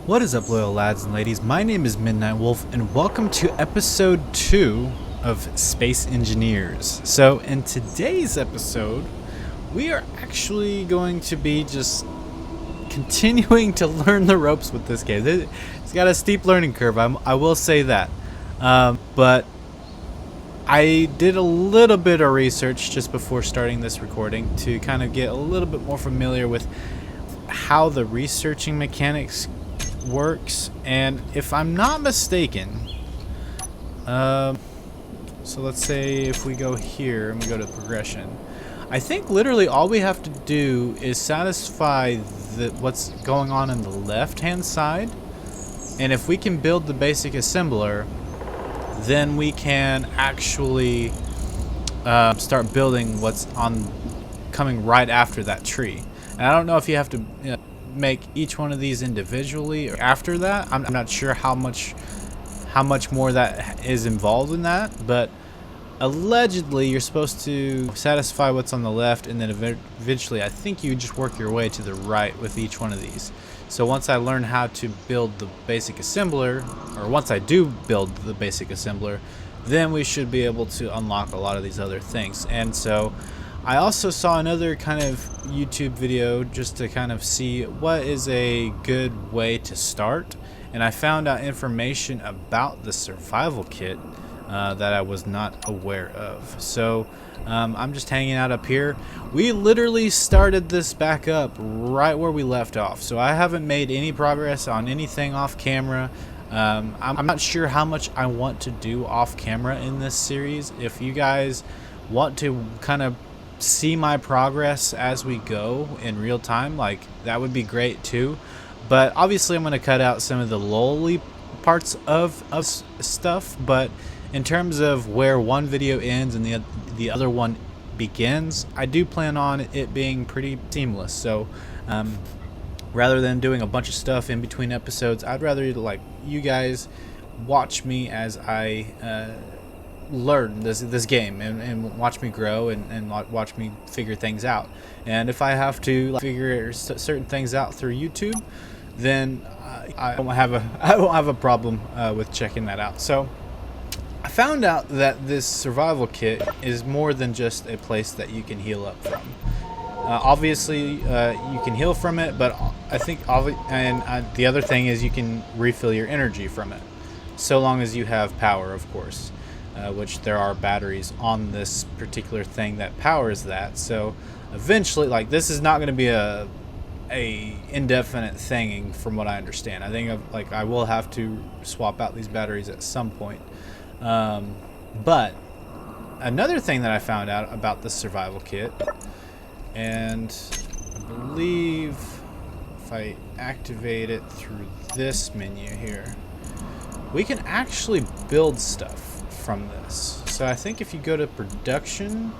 What is up, loyal lads and ladies? My name is Midnight Wolf, and welcome to episode 2 of Space Engineers. So, in today's episode, we are actually going to be just continuing to learn the ropes with this game. It's got a steep learning curve, I will say that. But I did a little bit of research just before starting this recording to kind of get a little bit more familiar with how the researching mechanics works, and if I'm not mistaken, so let's say if we go here and we go to progression, I think literally all we have to do is satisfy what's going on in the left hand side, and if we can build the basic assembler, then we can actually start building what's coming right after that tree. And I don't know if you have to make each one of these individually or after that. I'm not sure how much more that is involved in that, but allegedly you're supposed to satisfy what's on the left, and then eventually I think you just work your way to the right with each one of these. So once I learn how to build the basic assembler, or once I do build the basic assembler, then we should be able to unlock a lot of these other things. And so I also saw another kind of YouTube video just to kind of see what is a good way to start, and I found out information about the survival kit that I was not aware of. So I'm just hanging out up here. We literally started this back up right where we left off, so I haven't made any progress on anything off camera. I'm not sure how much I want to do off camera in this series. If you guys want to kind of see my progress as we go in real time, like, that would be great too. But obviously I'm going to cut out some of the lowly parts of stuff, but in terms of where one video ends and the other one begins, I do plan on it being pretty seamless. So rather than doing a bunch of stuff in between episodes, I'd rather like you guys watch me as I learn this game and watch me grow and watch me figure things out. And if I have to figure certain things out through YouTube, then I won't have a problem with checking that out. So I found out that this survival kit is more than just a place that you can heal up from. Obviously you can heal from it, but I think the other thing is you can refill your energy from it, so long as you have power, of course. Which there are batteries on this particular thing that powers that. So eventually, like, this is not going to be a indefinite thing from what I understand. I think I will have to swap out these batteries at some point. But another thing that I found out about the survival kit, and I believe if I activate it through this menu here, we can actually build stuff from this. So I think if you go to production,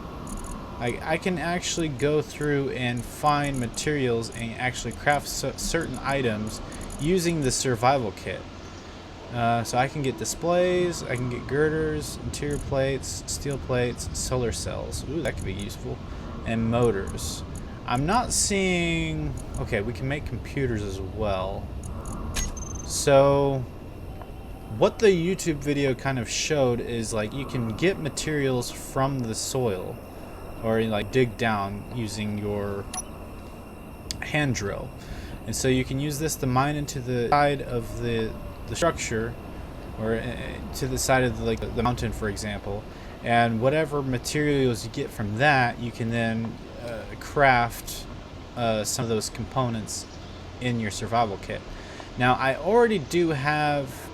I can actually go through and find materials and actually craft certain items using the survival kit. So I can get displays, I can get girders, interior plates, steel plates, solar cells. Ooh, that could be useful. And motors. I'm not seeing... Okay, we can make computers as well. So what the YouTube video kind of showed is, like, you can get materials from the soil, or like dig down using your hand drill, and so you can use this to mine into the side of the structure, or to the side of the mountain, for example, and whatever materials you get from that, you can then craft some of those components in your survival kit. Now I already do have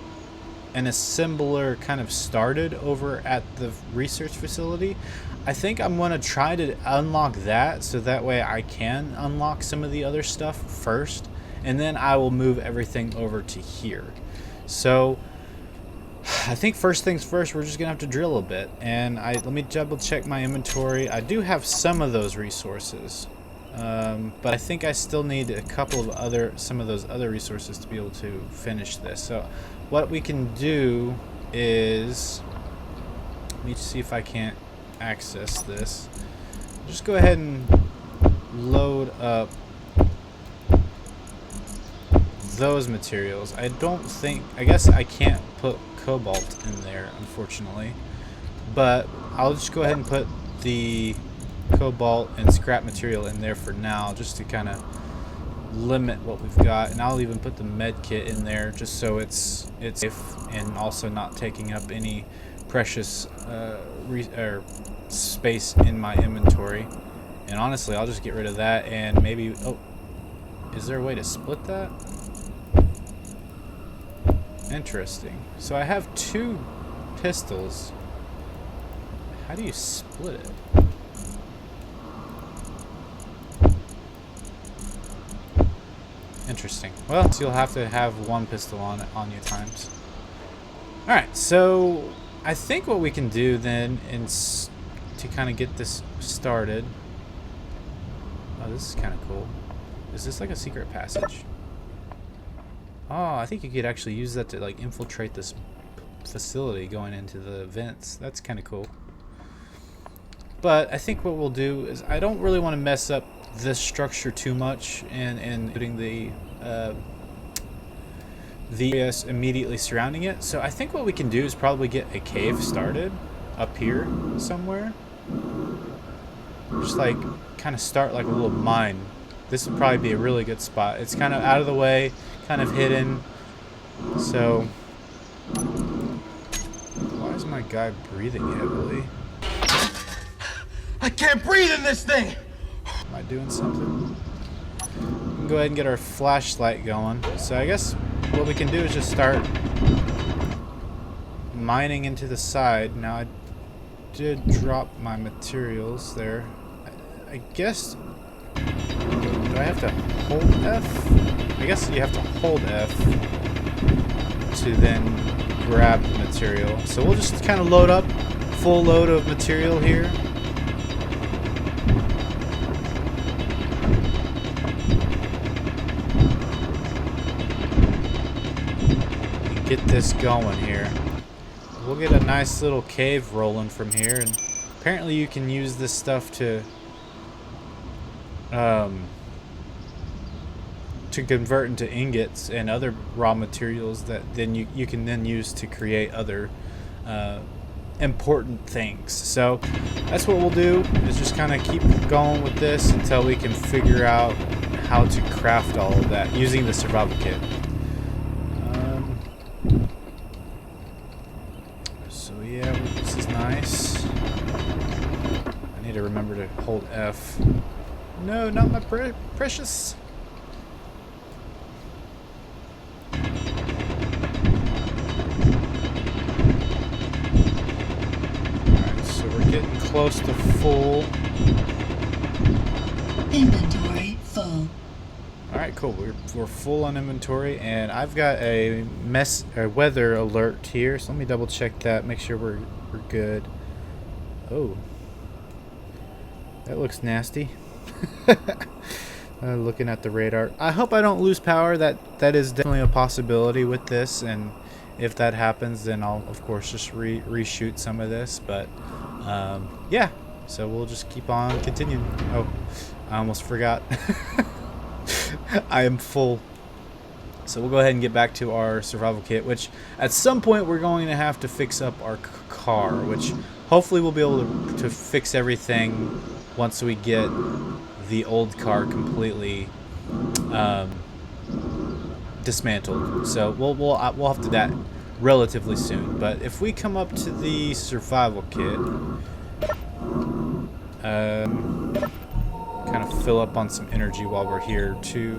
an assembler kind of started over at the research facility. I think I'm going to try to unlock that, so that way I can unlock some of the other stuff first, and then I will move everything over to here. So I think first things first, we're just gonna have to drill a bit, and let me double check my inventory. I do have some of those resources, but I think I still need a couple of some of those other resources to be able to finish this. So what we can do is, let me see if I can't access this. Just go ahead and load up those materials. I guess I can't put cobalt in there, unfortunately. But I'll just go ahead and put the cobalt and scrap material in there for now, just to kind of limit what we've got. And I'll even put the med kit in there just so it's safe and also not taking up any precious space in my inventory. And honestly, I'll just get rid of that and maybe... Oh, is there a way to split that? Interesting. So I have 2 pistols. How do you split it? Interesting. Well, so you'll have to have 1 pistol on you times. Alright, so I think what we can do then to kind of get this started... Oh, this is kind of cool. Is this like a secret passage? Oh, I think you could actually use that to like infiltrate this facility going into the vents. That's kind of cool. But I think what we'll do is I don't really want to mess up this structure too much and putting the areas immediately surrounding it. So I think what we can do is probably get a cave started up here somewhere. Just like kind of start like a little mine. This would probably be a really good spot. It's kind of out of the way, kind of hidden. So why is my guy breathing heavily? I can't breathe in this thing! Am I doing something? We can go ahead and get our flashlight going. So I guess what we can do is just start mining into the side. Now I did drop my materials there. I guess... Do I have to hold F? I guess you have to hold F to then grab the material. So we'll just kind of load up, full load of material here. Get this going here. We'll get a nice little cave rolling from here, and apparently you can use this stuff to convert into ingots and other raw materials that then you can then use to create other important things. So that's what we'll do, is just kind of keep going with this until we can figure out how to craft all of that using the survival kit. So yeah, this is nice. I need to remember to hold F. No, not my precious. Alright, so we're getting close to full. Inventory full. Alright, cool. We're full on inventory, and I've got a weather alert here, so let me double check that, make sure we're good. Oh. That looks nasty. Looking at the radar. I hope I don't lose power. That is definitely a possibility with this, and if that happens, then I'll of course just reshoot some of this. But yeah, so we'll just keep on continuing. Oh, I almost forgot. I am full. So we'll go ahead and get back to our survival kit, which at some point we're going to have to fix up our car, which hopefully we'll be able to fix everything once we get the old car completely dismantled. So we'll have to do that relatively soon. But if we come up to the survival kit, kind of fill up on some energy while we're here to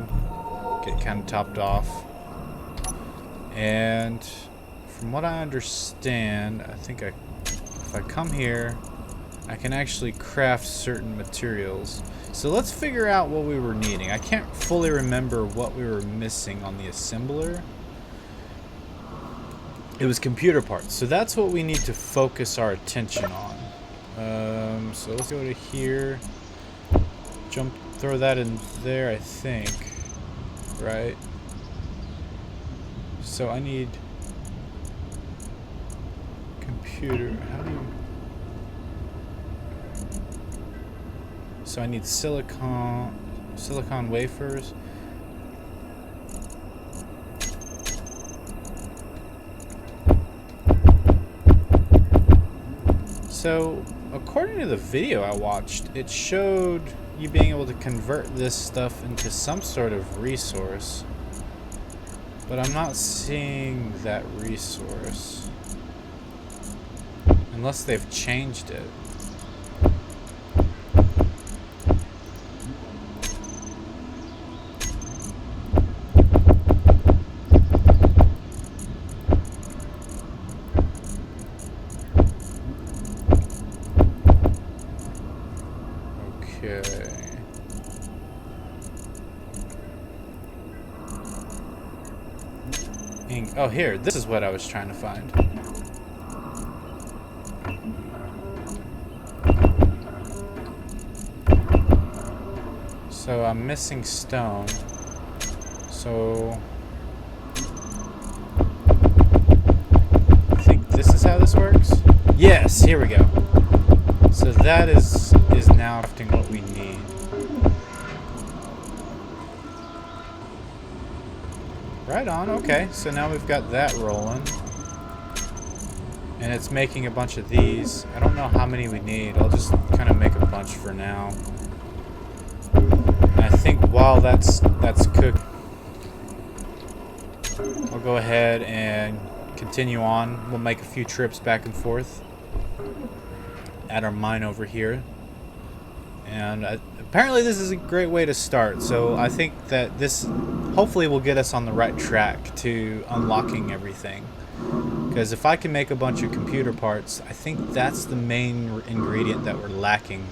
get kind of topped off. And from what I understand, I think if I come here, I can actually craft certain materials. So let's figure out what we were needing. I can't fully remember what we were missing on the assembler. It was computer parts, so that's what we need to focus our attention on. So let's go to here, throw that in there, I think, right? So I need computer. How do you? So I need silicon wafers. So, according to the video I watched, it showed you being able to convert this stuff into some sort of resource. But I'm not seeing that resource. Unless they've changed it. Okay. Oh, here. This is what I was trying to find. So I'm missing stone. So I think this is how this works. Yes, here we go. So that is now crafting what we need. Right on, okay. So now we've got that rolling. And it's making a bunch of these. I don't know how many we need. I'll just kind of make a bunch for now. And I think while that's cooked, I'll go ahead and continue on. We'll make a few trips back and forth at our mine over here. And apparently this is a great way to start. So I think that this hopefully will get us on the right track to unlocking everything. Because if I can make a bunch of computer parts, I think that's the main ingredient that we're lacking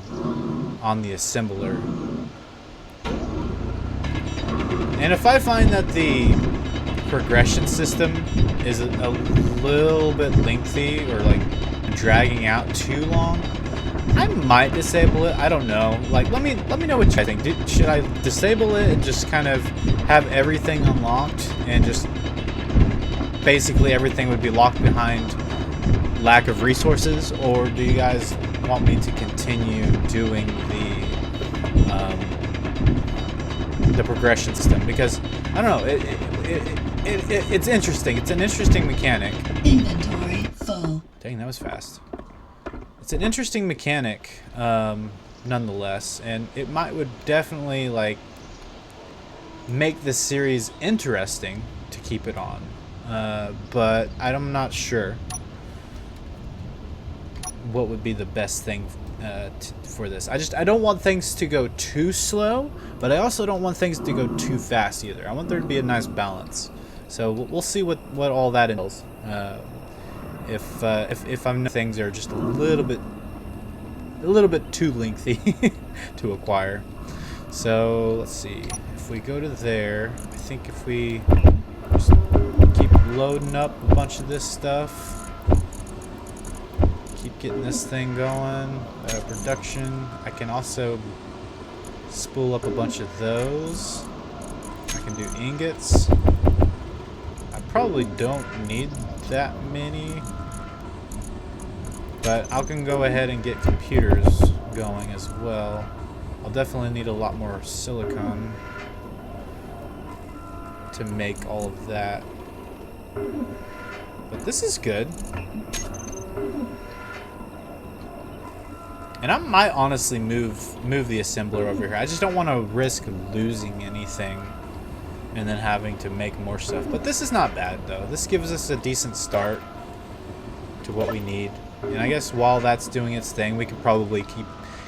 on the assembler. And if I find that the progression system is a little bit lengthy or like dragging out too long, I might disable it. I don't know. Like, let me know what you think. Should I disable it and just kind of have everything unlocked and just basically everything would be locked behind lack of resources, or do you guys want me to continue doing the progression system? Because I don't know. It's interesting. It's an interesting mechanic. Inventory full. Dang, that was fast. It's an interesting mechanic, nonetheless, and it would definitely like make this series interesting to keep it on. But I'm not sure what would be the best thing for this. I don't want things to go too slow, but I also don't want things to go too fast either. I want there to be a nice balance. So we'll see what all that entails. If I'm things are just a little bit too lengthy to acquire. So let's see. If we go to there, I think if we just keep loading up a bunch of this stuff, keep getting this thing going, production. I can also spool up a bunch of those. I can do ingots. I probably don't need that many, but I can go ahead and get computers going as well. I'll definitely need a lot more silicon to make all of that, but this is good. And I might honestly move the assembler over here. I just don't want to risk losing anything and then having to make more stuff. But this is not bad though. This gives us a decent start to what we need. And I guess while that's doing its thing, we could probably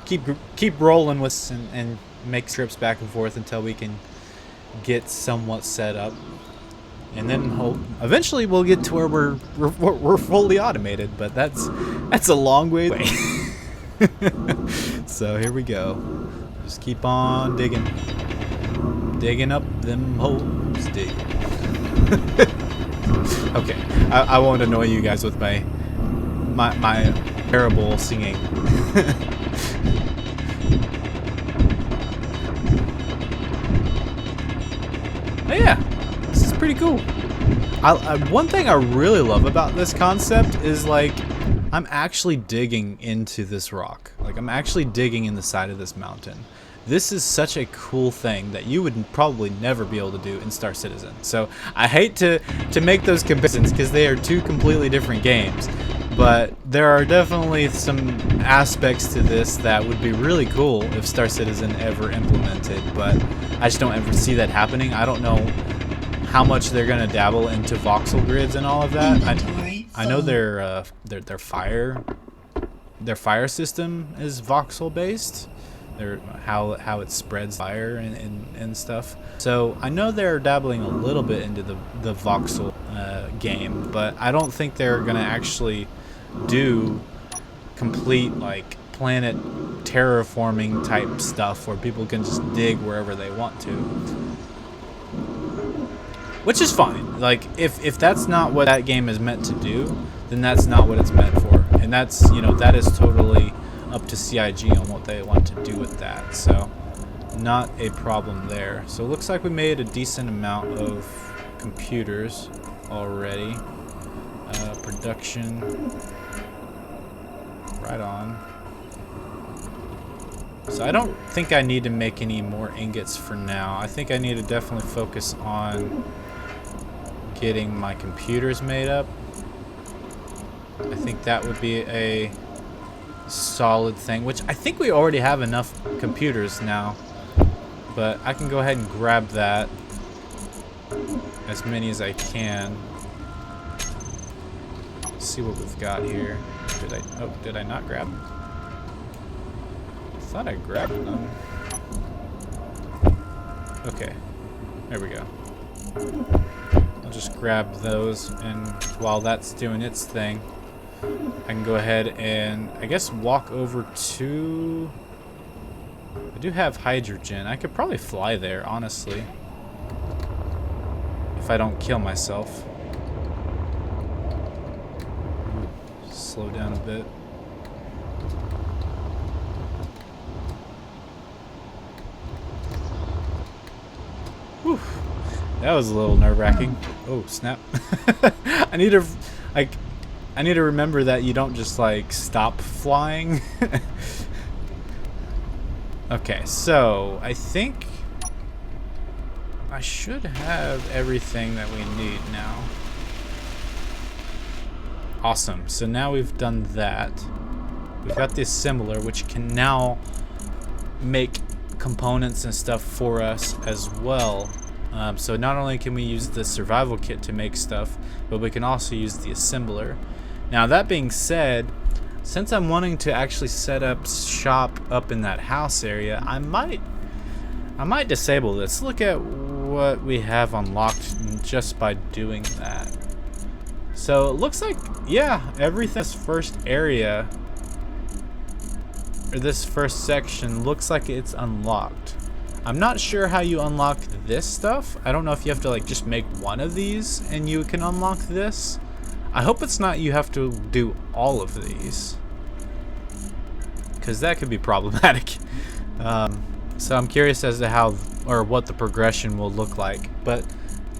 keep rolling with and make trips back and forth until we can get somewhat set up. And then eventually we'll get to where we're fully automated, but that's a long way away. So here we go. Just keep on digging up them holes. Dig. Okay, I won't annoy you guys with my terrible singing. But yeah, this is pretty cool. One thing I really love about this concept is like I'm actually digging into this rock. Like I'm actually digging in the side of this mountain. This is such a cool thing that you would probably never be able to do in Star Citizen. So I hate to make those comparisons because they are two completely different games. But there are definitely some aspects to this that would be really cool if Star Citizen ever implemented, but I just don't ever see that happening. I don't know how much they're gonna dabble into voxel grids and all of that. I know their fire system is voxel based. How it spreads fire and stuff. So I know they're dabbling a little bit into the voxel game, but I don't think they're gonna actually do complete like planet terraforming type stuff where people can just dig wherever they want to, which is fine. Like if that's not what that game is meant to do, then that's not what it's meant for, and that's, you know, that is totally up to CIG on what they want to do with that. So not a problem there. So it looks like we made a decent amount of computers already. Production, right on. So I don't think I need to make any more ingots for now. I think I need to definitely focus on getting my computers made up. I think that would be a solid thing, which I think we already have enough computers now, but I can go ahead and grab that, as many as I can. Let's see what we've got here. Did I not grab them? I thought I grabbed them. Okay, there we go. I'll just grab those, and while that's doing its thing, I can go ahead and, I guess, walk over to... I do have hydrogen. I could probably fly there, honestly, if I don't kill myself. Slow down a bit. Whew. That was a little nerve-wracking. Oh, snap. I need to remember that you don't just like stop flying. Okay, so I think I should have everything that we need now. Awesome. So now we've done that. We've got the assembler, which can now make components and stuff for us as well. So not only can we use the survival kit to make stuff, but we can also use the assembler. Now that being said, since I'm wanting to actually set up shop up in that house area, I might disable this. Look at what we have unlocked just by doing that. So it looks like, yeah, everything, this first area, or this first section, looks like it's unlocked. I'm not sure how you unlock this stuff. I don't know if you have to like just make one of these and you can unlock this. I hope it's not you have to do all of these, because that could be problematic. So I'm curious as to how or what the progression will look like. But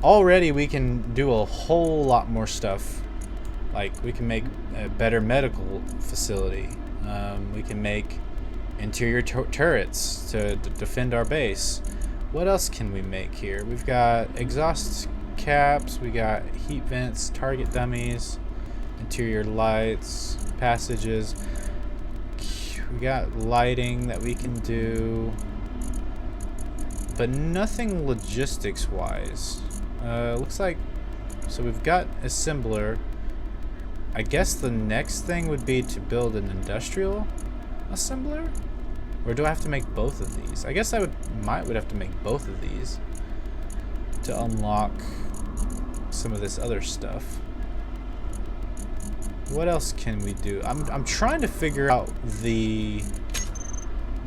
already we can do a whole lot more stuff. Like we can make a better medical facility. We can make interior turrets to defend our base. What else can we make here? We've got exhaust caps, we got heat vents, target dummies, interior lights, passages. We got lighting that we can do, but nothing logistics wise. Looks like, so we've got assembler. I guess the next thing would be to build an industrial assembler, or do I have to make both of these? I guess I would have to make both of these to unlock some of this other stuff. What else can we do? I'm trying to figure out the,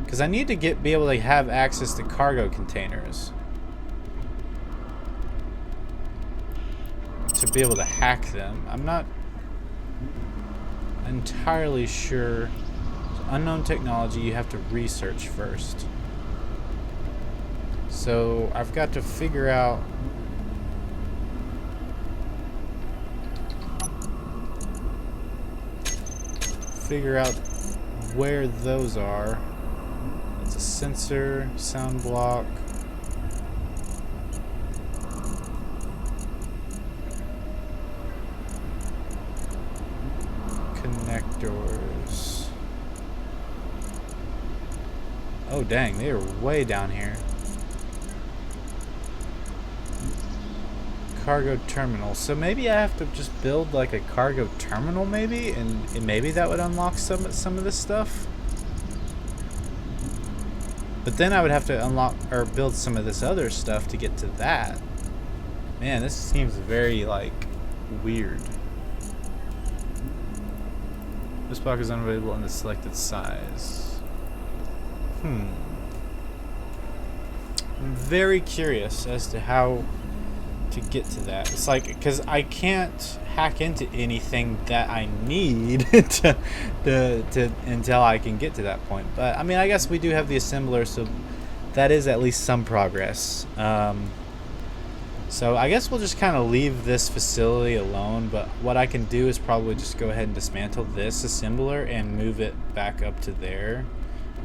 because I need to be able to have access to cargo containers to be able to hack them. I'm not entirely sure. Unknown technology, you have to research first. So I've got to figure out where those are. It's a sensor, sound block. connectors. Oh dang, they are way down here. Cargo terminal. So maybe I have to just build like a cargo terminal, maybe, and maybe that would unlock some of this stuff. But then I would have to unlock or build some of this other stuff to get to that. Man, this seems very like weird. This block is unavailable in the selected size. I'm very curious as to how to get to that. It's like, because I can't hack into anything that I need to until I can get to that point. But I mean, I guess we do have the assembler, so that is at least some progress. So I guess we'll just kind of leave this facility alone, but what I can do is probably just go ahead and dismantle this assembler and move it back up to there.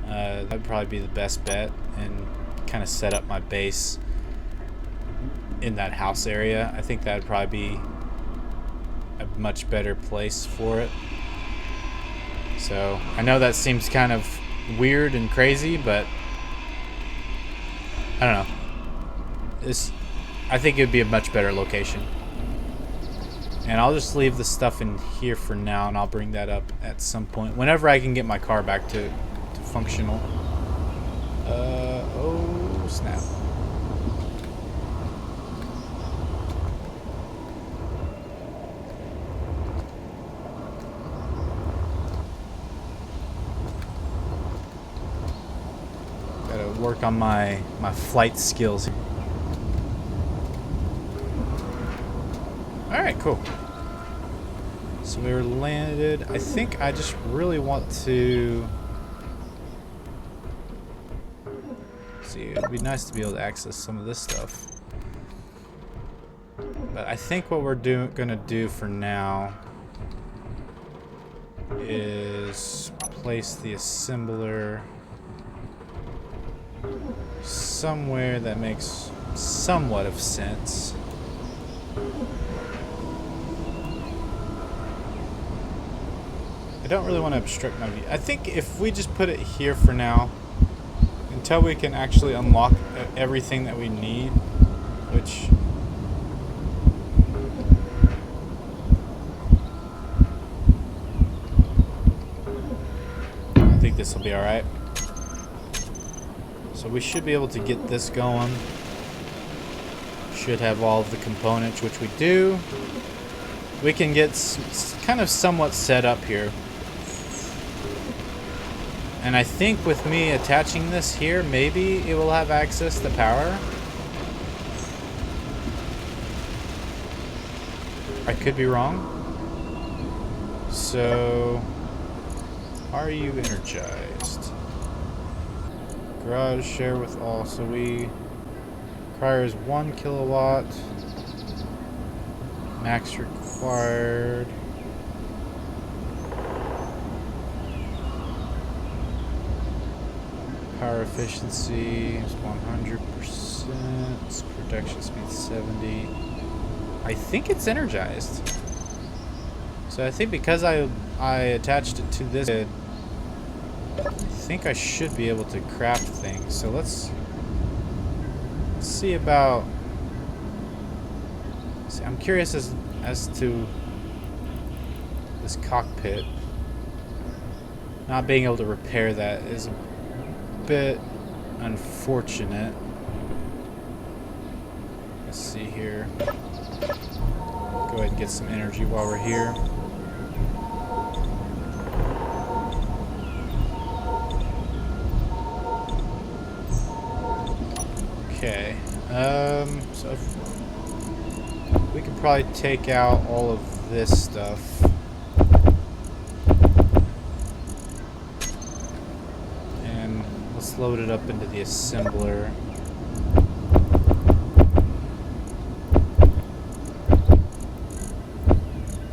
That'd probably be the best bet, and kind of set up my base in that house area. I think that'd probably be a much better place for it. So I know that seems kind of weird and crazy, but I don't know. I think it would be a much better location. And I'll just leave the stuff in here for now, and I'll bring that up at some point whenever I can get my car back to functional. Oh snap. Gotta work on my flight skills. Alright, cool. So we were landed. I think I just really want to see. It'd be nice to be able to access some of this stuff. But I think what we're gonna do for now is place the assembler somewhere that makes somewhat of sense. I don't really want to obstruct my view. I think if we just put it here for now, until we can actually unlock everything that we need, which I think this will be alright. So we should be able to get this going. Should have all of the components, which we do. We can get kind of somewhat set up here. And I think with me attaching this here, maybe it will have access to power. I could be wrong. So, are you energized? Garage share with all. So we requires 1 kilowatt. Max required. Power efficiency is 100%. Production speed 70. I think it's energized. So I think because I attached it to this, I think I should be able to craft things. So let's see about. See, I'm curious as to this cockpit. Not being able to repair that is a bit unfortunate. Let's see here. Go ahead and get some energy while we're here. Okay. So if we could probably take out all of this stuff. And let's load it up into the assembler.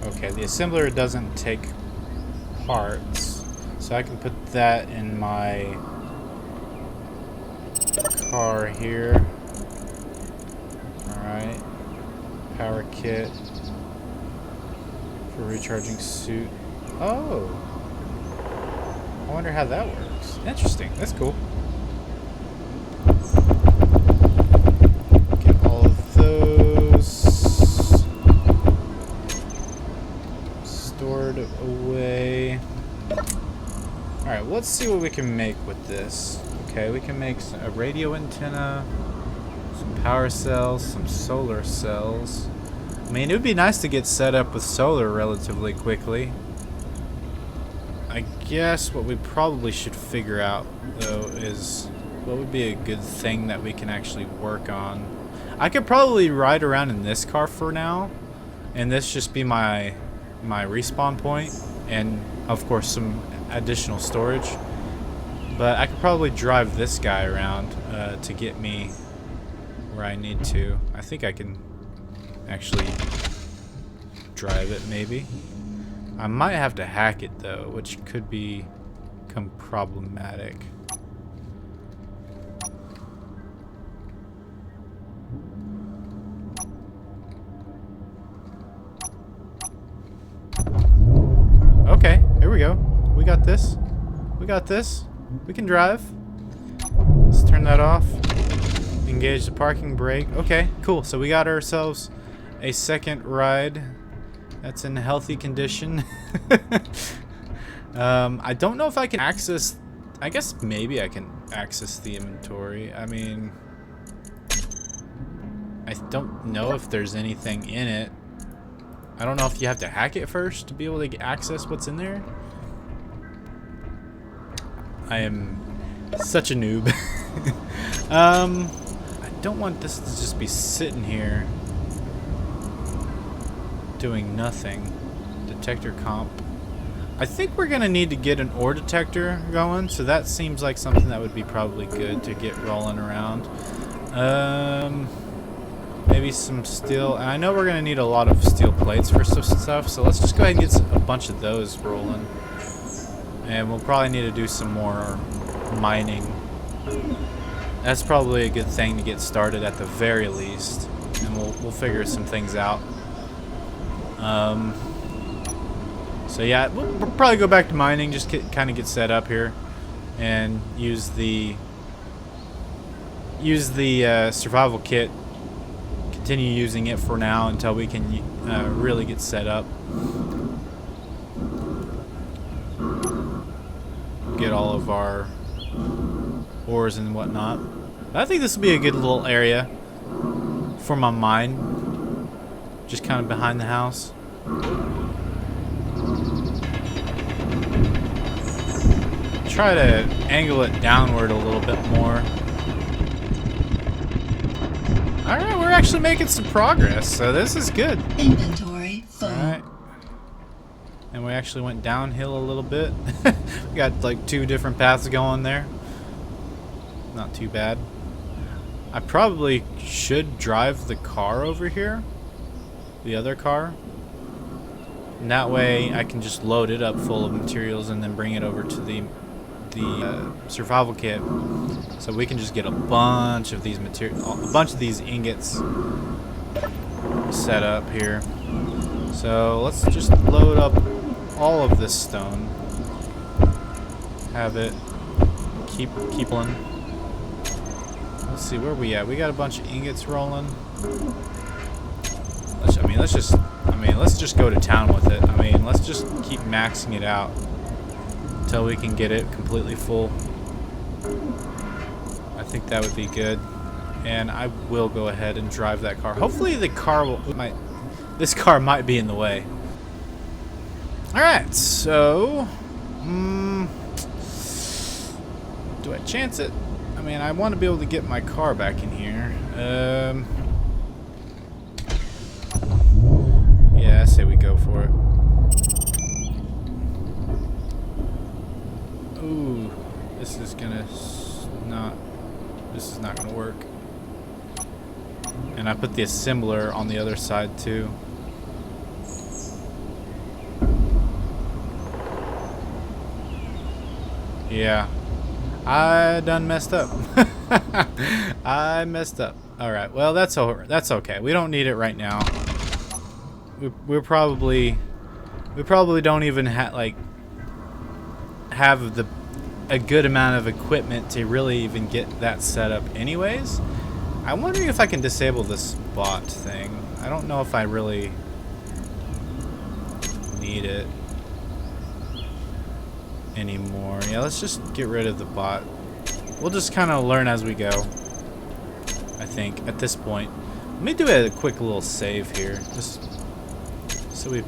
Okay, the assembler doesn't take parts, so I can put that in my car here. Alright. Power kit for recharging suit. Oh. I wonder how that works. Interesting. That's cool. Get all of those stored away. Alright, let's see what we can make with this. Okay, we can make a radio antenna, some power cells, some solar cells. I mean, it would be nice to get set up with solar relatively quickly. I guess what we probably should figure out, though, is what would be a good thing that we can actually work on. I could probably ride around in this car for now, and this just be my respawn point, and of course some additional storage. But I could probably drive this guy around to get me where I need to. I think I can actually drive it, maybe. I might have to hack it, though, which could become problematic. Okay, here we go. We got this. We got this. We can drive. Let's turn that off. Engage the parking brake. Okay, cool. So we got ourselves a second ride. That's in healthy condition. I don't know if I can access... I guess maybe I can access the inventory. I mean... I don't know if there's anything in it. I don't know if you have to hack it first to be able to access what's in there. I am such a noob. I don't want this to just be sitting here doing nothing. Detector comp. I think we're gonna need to get an ore detector going, so that seems like something that would be probably good to get rolling around. Maybe some steel, and I know we're gonna need a lot of steel plates for some stuff, so let's just go ahead and get a bunch of those rolling. And we'll probably need to do some more mining. That's probably a good thing to get started at the very least, and we'll figure some things out. So yeah, we'll probably go back to mining, just kind of get set up here, and use the survival kit. Continue using it for now until we can really get set up. Get all of our ores and whatnot. But I think this will be a good little area for my mine, just kind of behind the house. Try to angle it downward a little bit more. Alright, we're actually making some progress, so this is good. Inventory full. Alright. And we actually went downhill a little bit. We got like 2 different paths going there. Not too bad. I probably should drive the car over here. The other car. And that way I can just load it up full of materials and then bring it over to the survival kit, so we can just get a bunch of these ingots set up here. So let's just load up all of this stone. Have it keep on. Let's see where we at. We got a bunch of ingots rolling. Let's just go to town with it. I mean, let's just keep maxing it out until we can get it completely full. I think that would be good. And I will go ahead and drive that car. Hopefully the car this car might be in the way. Alright, so do I chance it? I mean, I want to be able to get my car back in here. Yeah, I say we go for it. Ooh, this is not gonna work. And I put the assembler on the other side too. Yeah, I done messed up. I messed up. All right, well that's okay. We don't need it right now. We're probably We probably don't even have a good amount of equipment to really even get that set up anyways. I'm wondering if I can disable this bot thing. I don't know if I really need it anymore. Yeah, let's just get rid of the bot. We'll just kind of learn as we go, I think, at this point. Let me do a quick little save here, just so we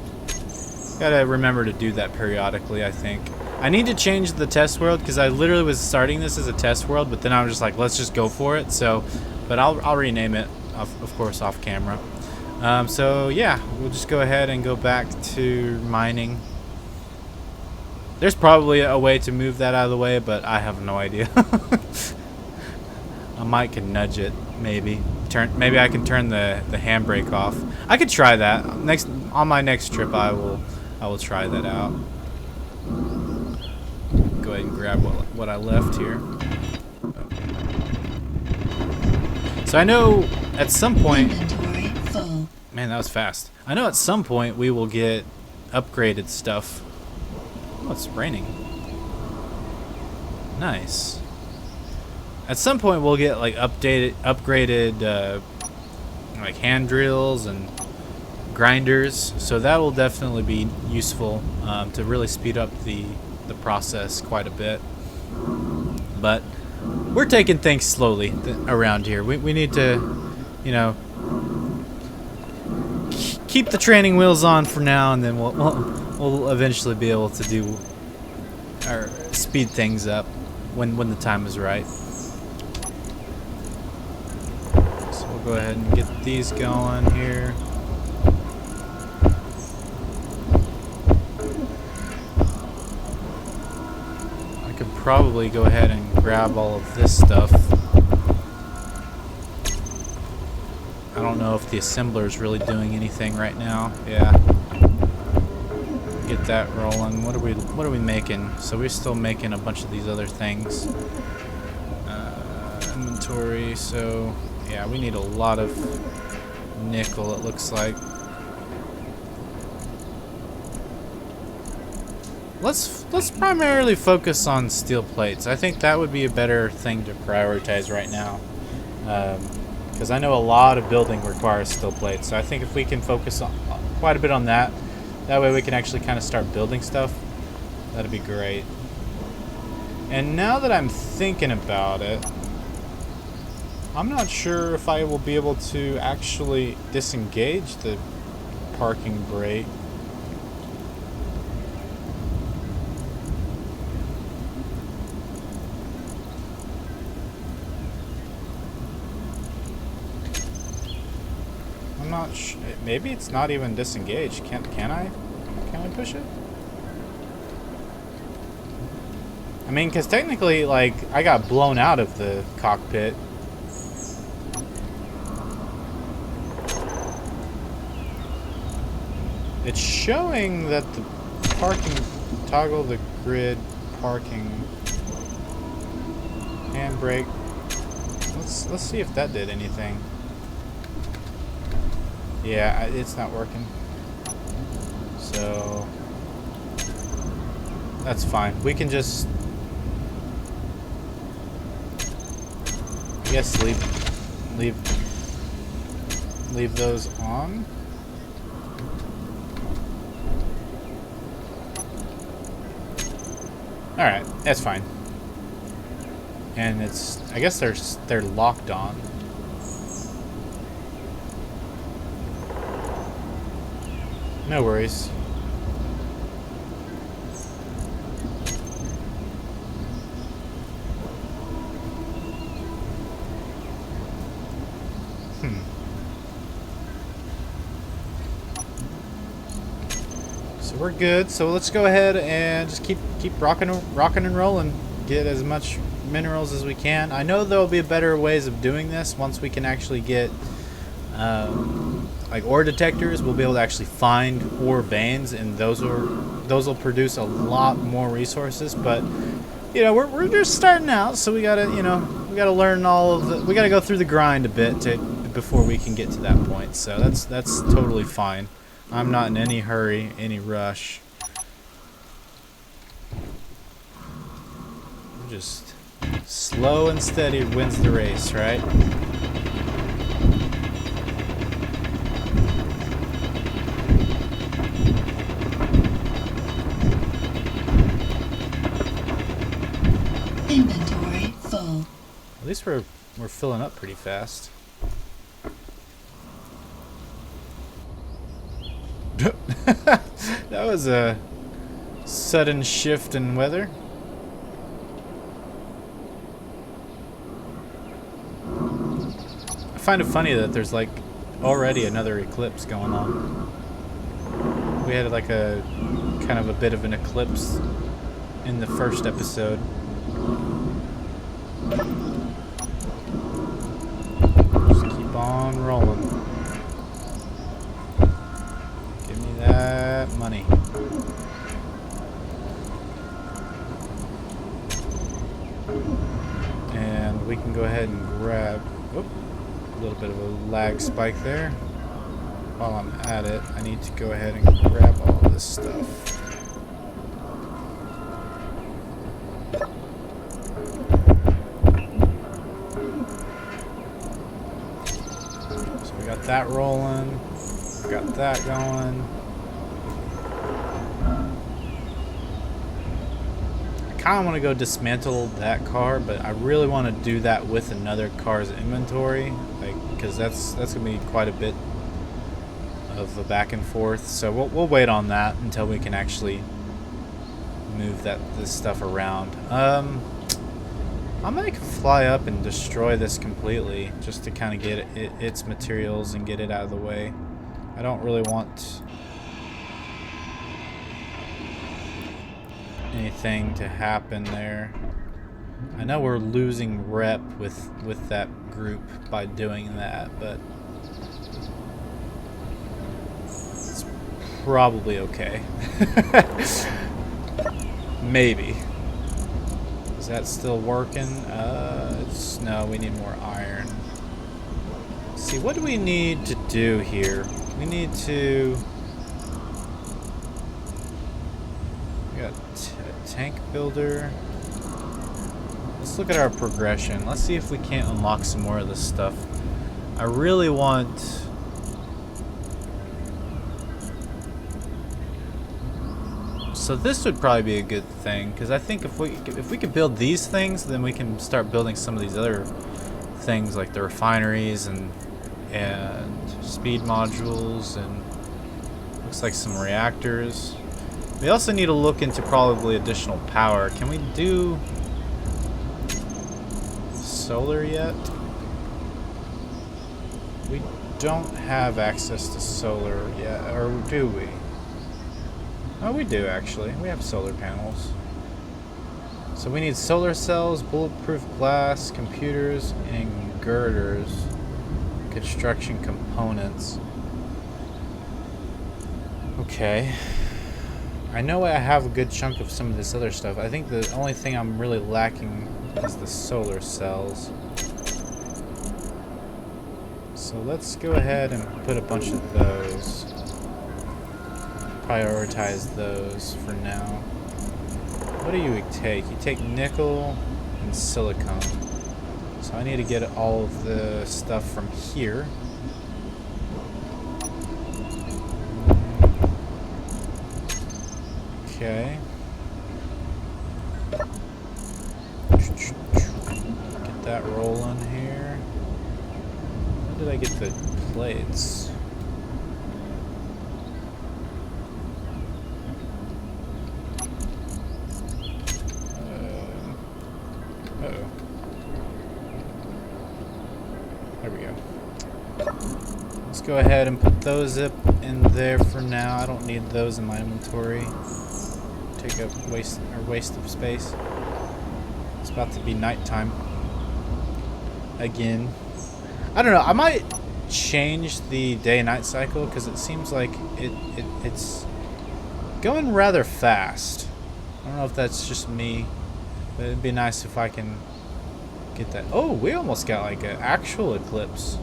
gotta remember to do that periodically, I think. I need to change the test world because I literally was starting this as a test world, but then I was just like, let's just go for it. So, but I'll rename it, of course, off camera. So yeah, we'll just go ahead and go back to mining. There's probably a way to move that out of the way, but I have no idea. I might can nudge it, maybe. Maybe I can turn the handbrake off. I could try that. On my next trip, I will try that out. Go ahead and grab what I left here. So I know at some point, man, that was fast. I know at some point we will get upgraded stuff. Oh, it's raining. Nice. At some point we'll get like upgraded like hand drills and grinders. So that will definitely be useful to really speed up the process quite a bit. But we're taking things slowly around here. We need to, you know, keep the training wheels on for now, and then we'll eventually be able to do or speed things up when the time is right. So we'll go ahead and get these going here. I could probably go ahead and grab all of this stuff. I don't know if the assembler is really doing anything right now. Yeah. Get that rolling. What are we making? So we're still making a bunch of these other things. Inventory. So yeah, we need a lot of nickel, it looks like. Let's primarily focus on steel plates. I think that would be a better thing to prioritize right now. Because I know a lot of building requires steel plates. So I think if we can focus on quite a bit on that, that way we can actually kind of start building stuff. That'd be great. And now that I'm thinking about it, I'm not sure if I will be able to actually disengage the parking brake. I'm not sure. Maybe it's not even disengaged. Can I? Can I push it? I mean, because technically, like, I got blown out of the cockpit. It's showing that the parking, toggle the grid parking handbrake. Let's see if that did anything. Yeah, it's not working. So that's fine. We can just, I guess, leave those on. All right, that's fine. And it's, I guess they're locked on. No worries. So we're good. So let's go ahead and just keep rocking and rolling. Get as much minerals as we can. I know there'll be better ways of doing this once we can actually get like ore detectors. We'll be able to actually find ore veins, and those will produce a lot more resources. But you know, we're just starting out, so we gotta learn all of the. We gotta go through the grind a bit before we can get to that point. So that's totally fine. I'm not in any hurry, any rush. Just slow and steady wins the race, right? Inventory full. At least we're filling up pretty fast. That was a sudden shift in weather. I find it funny that there's like already another eclipse going on. We had like a kind of a bit of an eclipse in the first episode. Just keep on rolling. Give me that money. And we can go ahead and grab... Whoop, a little bit of a lag spike there. While I'm at it, I need to go ahead and grab all this stuff. So we got that rolling. Got that going. I kind of want to go dismantle that car, but I really want to do that with another car's inventory, like, because that's gonna be quite a bit of a back and forth. So we'll wait on that until we can actually move this stuff around. I might fly up and destroy this completely just to kind of get its materials and get it out of the way. I don't really want anything to happen there. I know we're losing rep with that group by doing that, but it's probably okay. Maybe. Is that still working? No, we need more iron. Let's see, what do we need to do here? We need to... We got a tank builder. Let's look at our progression. Let's see if we can't unlock some more of this stuff. I really want... So this would probably be a good thing, because I think if we could build these things, then we can start building some of these other things like the refineries and speed modules, and looks like some reactors. We also need to look into probably additional power. Can we do solar yet? We don't have access to solar yet, or do we? Oh, we do actually. We have solar panels. So we need solar cells, bulletproof glass, computers, and girders. Construction components. Okay. I know I have a good chunk of some of this other stuff. I think the only thing I'm really lacking is the solar cells. So let's go ahead and put a bunch of those. Prioritize those for now. What do you take? You take nickel and silicone. So I need to get all of the stuff from here. Okay. Get that rolling here. How did I get the plates? There we go. Let's go ahead and put those up in there for now. I don't need those in my inventory. Take up waste of space. It's about to be nighttime again. I don't know. I might change the day-night cycle because it seems like it's going rather fast. I don't know if that's just me, but it'd be nice if I can get that. Oh, we almost got like an actual eclipse.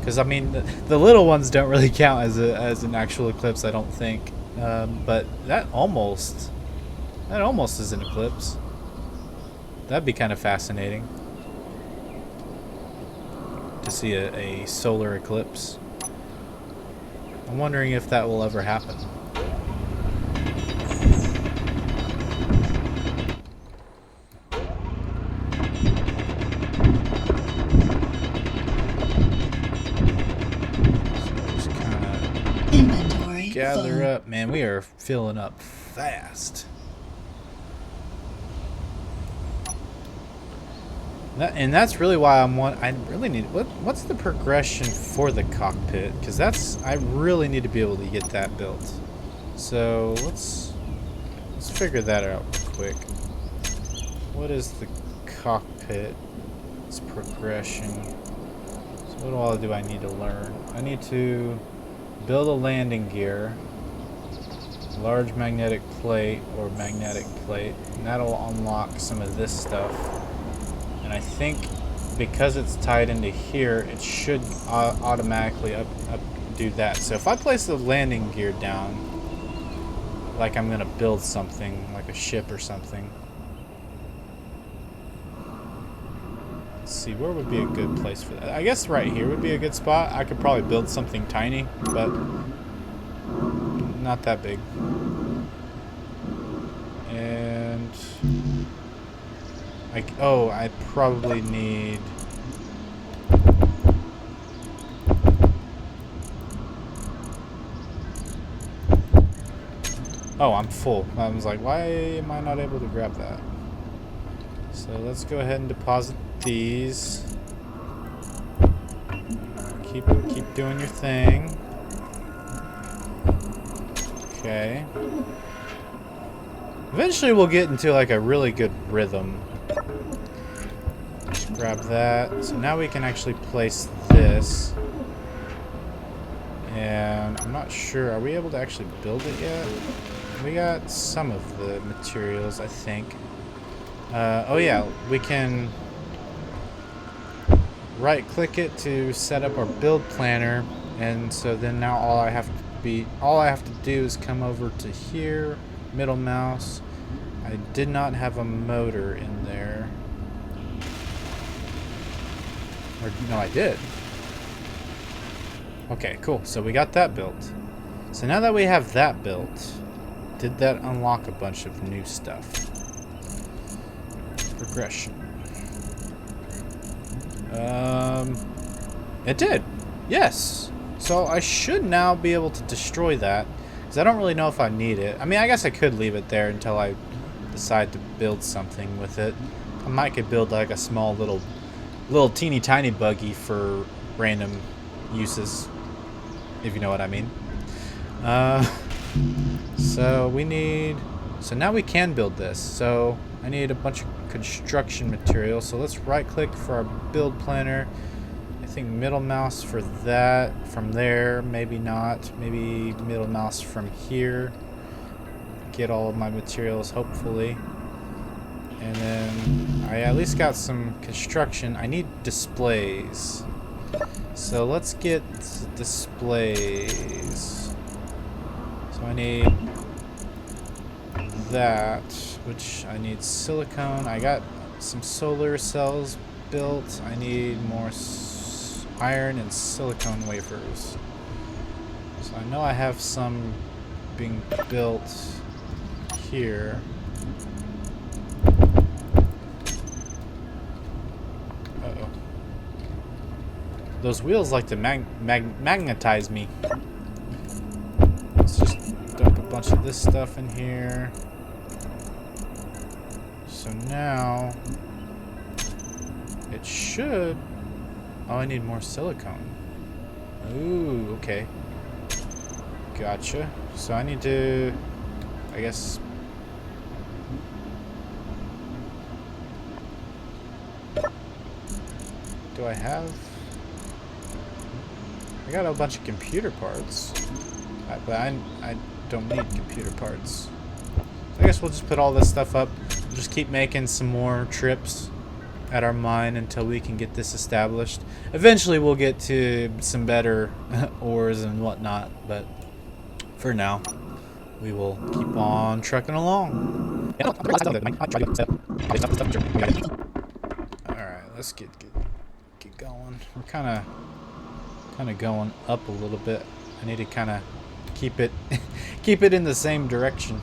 Because I mean, the little ones don't really count as an actual eclipse, I don't think. But that almost is an eclipse. That'd be kind of fascinating to see a solar eclipse. I'm wondering if that will ever happen. Just kind of Inventory gather full. up. Man, we are filling up fast. And that's really why I really need what's the progression for the cockpit, because I really need to be able to get that built. So let's figure that out real quick. What is the cockpit? It's progression. So what all do I need to learn? I need to build a landing gear, large magnetic plate or magnetic plate, and that'll unlock some of this stuff. And I think because it's tied into here, it should automatically do that. So if I place the landing gear down, like I'm gonna build something, like a ship or something. Let's see, where would be a good place for that? I guess right here would be a good spot. I could probably build something tiny, but not that big. And I probably need... Oh, I'm full. I was like, why am I not able to grab that? So let's go ahead and deposit these. Keep doing your thing. Okay. Eventually we'll get into like a really good rhythm. Just grab that. So now we can actually place this. And I'm not sure, are we able to actually build it yet? We got some of the materials, I think. Oh yeah, we can right click it to set up our build planner, and so then now all I have to do is come over to here, middle mouse. I did not have a motor in there. Or no, I did. Okay, cool. So we got that built. So now that we have that built, did that unlock a bunch of new stuff? Progression. It did. Yes. So I should now be able to destroy that, because I don't really know if I need it. I mean, I guess I could leave it there until I decide to build something with it. I might could build like a small little teeny tiny buggy for random uses, if you know what I mean. So now we can build this. So I need a bunch of construction material. So let's right click for our build planner. I think middle mouse for that. From there, maybe not. Maybe middle mouse from here. Get all of my materials, hopefully. And then I at least got some construction. I need displays. So let's get displays. So I need that, which I need silicone. I got some solar cells built. I need more iron and silicone wafers. So I know I have some being built here. Uh-oh. Those wheels like to magnetize me. Let's just dump a bunch of this stuff in here. So now it should... Oh, I need more silicone. Ooh, okay. Gotcha. So I need to... I guess... Do I have... I got a bunch of computer parts. But I don't need computer parts. So I guess we'll just put all this stuff up. We'll just keep making some more trips. at our mine until we can get this established. Eventually we'll get to some better ores and whatnot, but for now we will keep on trucking along. Alright, let's get going. We're kinda going up a little bit. I need to kinda keep it keep it in the same direction.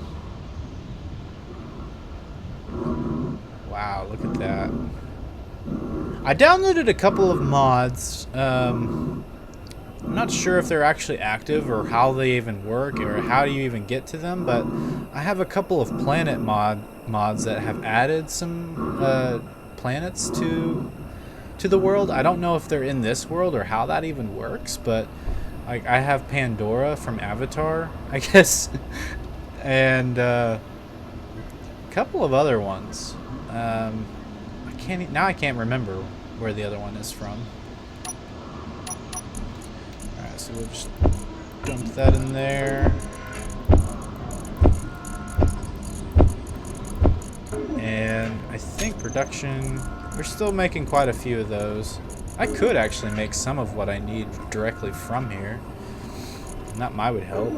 Wow, look at that. I downloaded a couple of mods. I'm not sure if they're actually active or how they even work or how do you even get to them, but I have a couple of planet mods that have added some planets to the world. I don't know if they're in this world or how that even works, but like I have Pandora from Avatar, I guess, and a couple of other ones. I can't remember where the other one is from. Alright, so we'll just dump that in there. And I think production, we're still making quite a few of those. I could actually make some of what I need directly from here. And that might would help.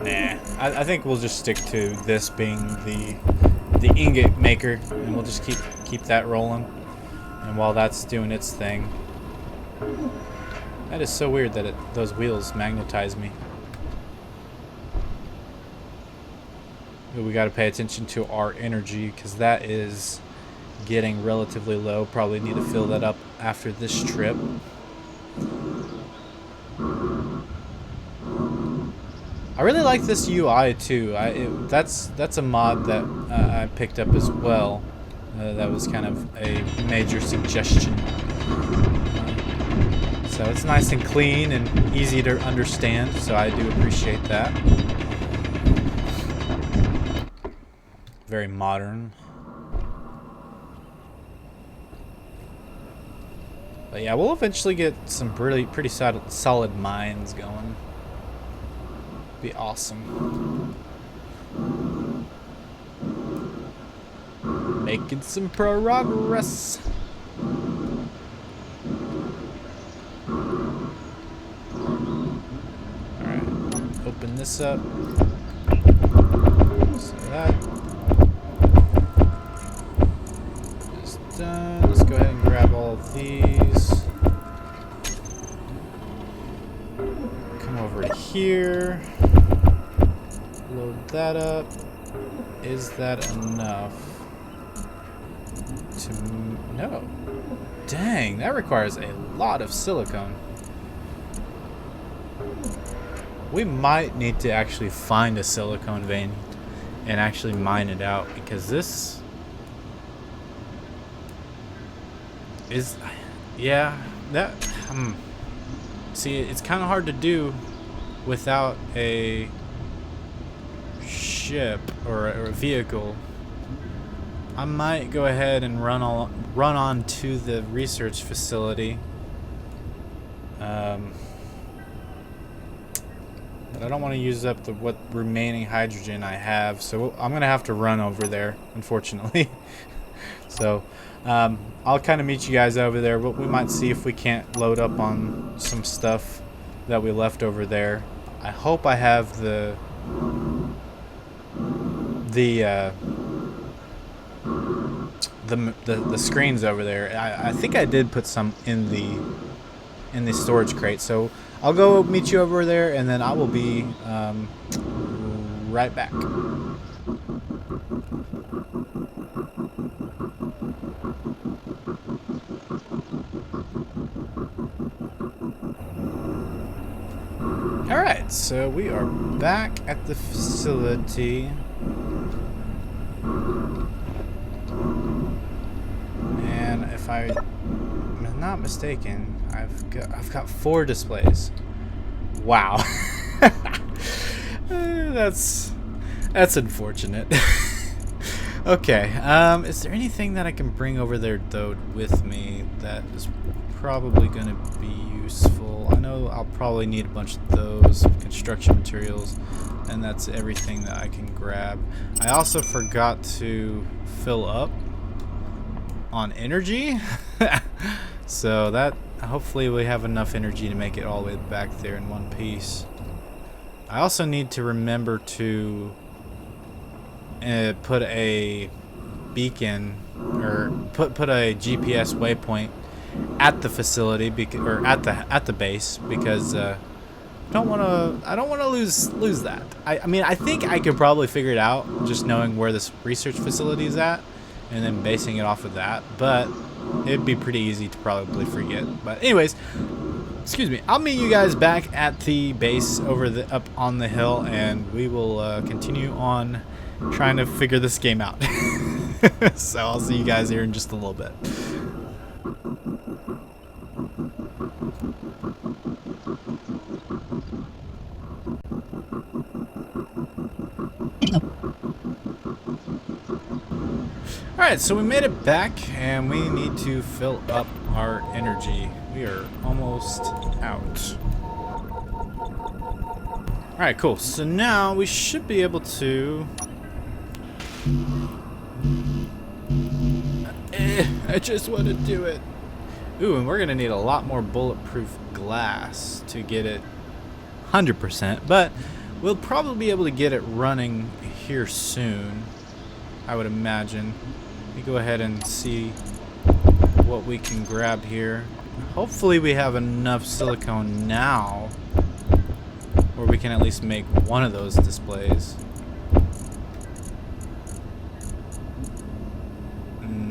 Nah, I think we'll just stick to this being the ingot maker, and we'll just keep that rolling. And while that's doing its thing, that is so weird that those wheels magnetize me. But we got to pay attention to our energy because that is getting relatively low. Probably need to fill that up after this trip. I really like this UI too. That's a mod that I picked up as well. That was kind of a major suggestion. So it's nice and clean and easy to understand. So I do appreciate that. Very modern. But yeah, we'll eventually get some pretty solid mines going. Be awesome. Making some progress. Alright, open this up. So that is done. Let's go ahead and grab all of these. Come over to here. Load that up. Is that enough? No. Dang, that requires a lot of silicone. We might need to actually find a silicone vein and actually mine it out, because this is, yeah, that, see, it's kind of hard to do without a ship or a vehicle. I might go ahead and run on to the research facility, but I don't want to use up what remaining hydrogen I have, so I'm gonna have to run over there, unfortunately. So I'll kind of meet you guys over there. We might see if we can't load up on some stuff that we left over there. I hope I have the screens over there. I think I did put some in the storage crate, so I'll go meet you over there, and then I will be right back. Alright, so we are back at the facility. And if I'm not mistaken, I've got 4 displays. Wow. That's unfortunate. Okay. Is there anything that I can bring over there though with me that is probably going to be useful? I know I'll probably need a bunch of those construction materials, and that's everything that I can grab. I also forgot to fill up on energy. So that hopefully we have enough energy to make it all the way back there in one piece. I also need to remember to put a beacon or put a GPS waypoint at the facility or at the base because I don't want to lose that. I mean I think I could probably figure it out just knowing where this research facility is at and then basing it off of that, but it'd be pretty easy to probably forget. But anyways, excuse me, I'll meet you guys back at the base up on the hill, and we will continue on trying to figure this game out. So I'll see you guys here in just a little bit. Alright, so we made it back, and we need to fill up our energy. We are almost out. Alright, cool. So now we should be able to... I just want to do it. Ooh, and we're going to need a lot more bulletproof glass to get it 100%, but we'll probably be able to get it running here soon, I would imagine. Let me go ahead and see what we can grab here. Hopefully we have enough silicone now where we can at least make one of those displays.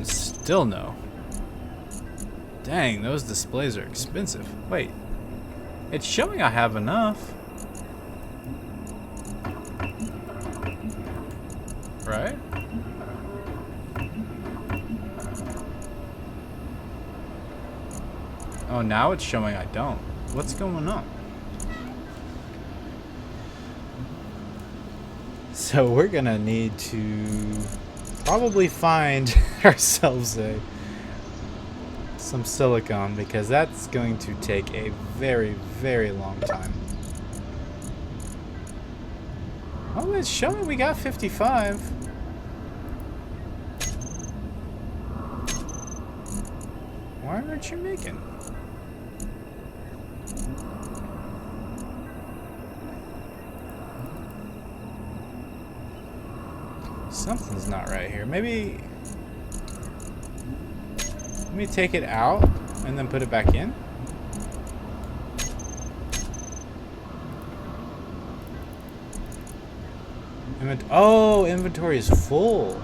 Still no. Dang, those displays are expensive. Wait, it's showing I have enough. Right? Oh, now it's showing I don't. What's going on? So we're gonna need to probably find ourselves some silicone, because that's going to take a very, very long time. Oh, it's showing we got 55. Why aren't you making? Something's not right here. Maybe... Let me take it out and then put it back in. Oh, inventory is full.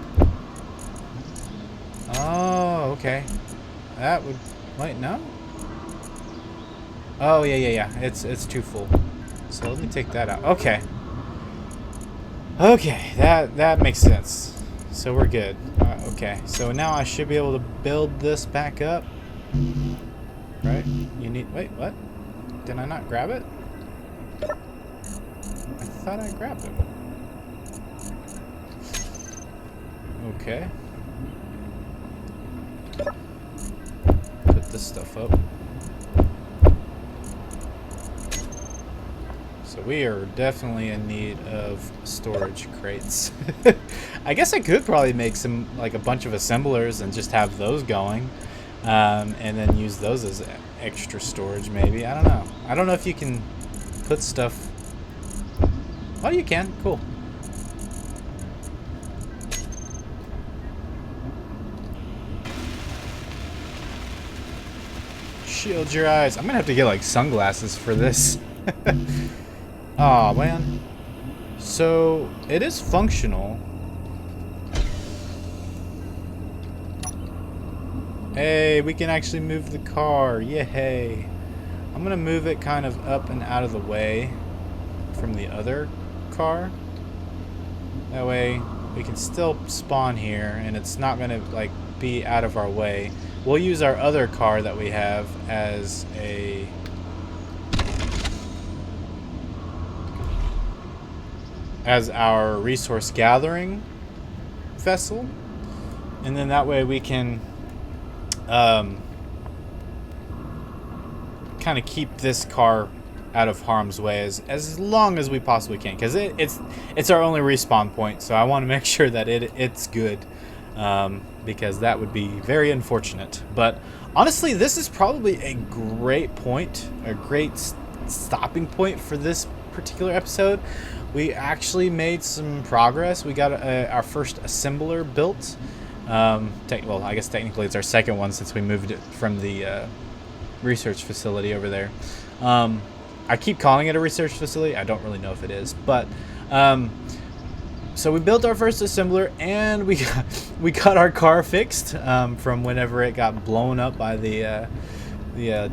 Oh, okay. That would... Wait, no? Oh, yeah. It's too full. So let me take that out. Okay. Okay, that makes sense. So we're good. Okay, so now I should be able to build this back up. Right? You need... Wait, what? Did I not grab it? I thought I grabbed it. Okay. Put this stuff up. So we are definitely in need of storage crates. I guess I could probably make some, like a bunch of assemblers and just have those going. And then use those as extra storage maybe. I don't know. I don't know if you can put stuff... Oh, you can. Cool. Shield your eyes. I'm gonna have to get like sunglasses for this. Oh man. So it is functional. Hey, we can actually move the car. Yay. I'm gonna move it kind of up and out of the way from the other car. That way we can still spawn here and it's not gonna like be out of our way. We'll use our other car that we have as our resource gathering vessel, and then that way we can kind of keep this car out of harm's way as long as we possibly can, because it's our only respawn point. So I want to make sure that it's good, because that would be very unfortunate. But honestly, this is probably a great point, a great stopping point for this particular episode. We actually made some progress. We got our first assembler built. Well, I guess technically it's our second one since we moved it from the research facility over there. I keep calling it a research facility. I don't really know if it is, but so we built our first assembler, and we got our car fixed from whenever it got blown up by the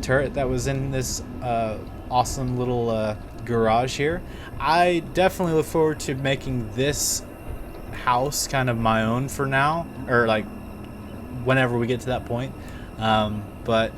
turret that was in this awesome little garage here. I definitely look forward to making this house kind of my own for now, or like whenever we get to that point. But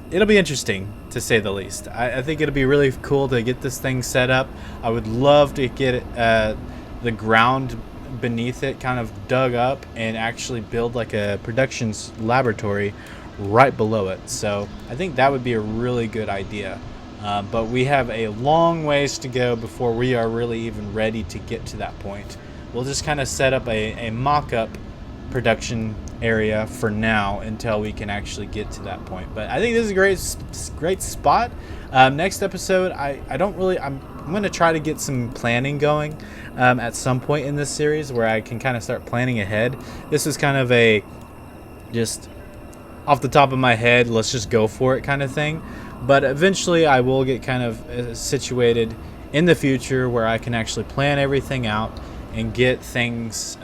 it'll be interesting, to say the least. I think it'll be really cool to get this thing set up. I would love to get the ground beneath it kind of dug up and actually build like a production laboratory right below it. So I think that would be a really good idea. But we have a long ways to go before we are really even ready to get to that point. We'll just kind of set up a mock-up production area for now until we can actually get to that point. But I think this is a great spot. Next episode, I'm going to try to get some planning going at some point in this series where I can kind of start planning ahead. This is kind of a just off the top of my head, let's just go for it kind of thing. But eventually I will get kind of situated in the future where I can actually plan everything out and get things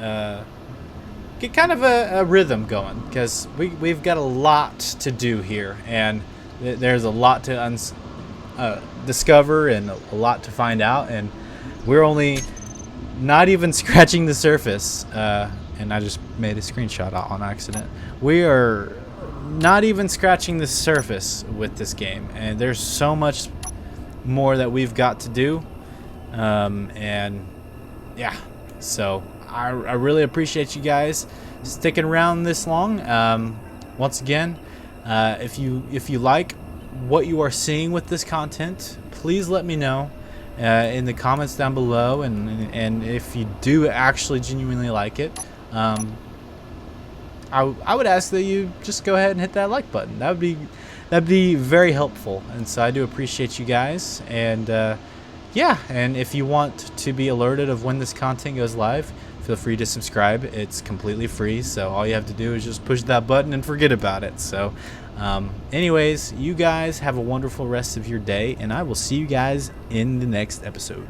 get kind of a rhythm going, because we've got a lot to do here, and there's a lot to discover and a lot to find out, and we're only not even scratching the surface. And I just made a screenshot on accident. We are not even scratching the surface with this game, and there's so much more that we've got to do. And yeah, so I really appreciate you guys sticking around this long. Once again, if you like what you are seeing with this content, please let me know in the comments down below, and if you do actually genuinely like it, I would ask that you just go ahead and hit that like button. That'd be very helpful, and so I do appreciate you guys. And yeah, and if you want to be alerted of when this content goes live, feel free to subscribe. It's completely free, so all you have to do is just push that button and forget about it. So anyways, you guys have a wonderful rest of your day, and I will see you guys in the next episode.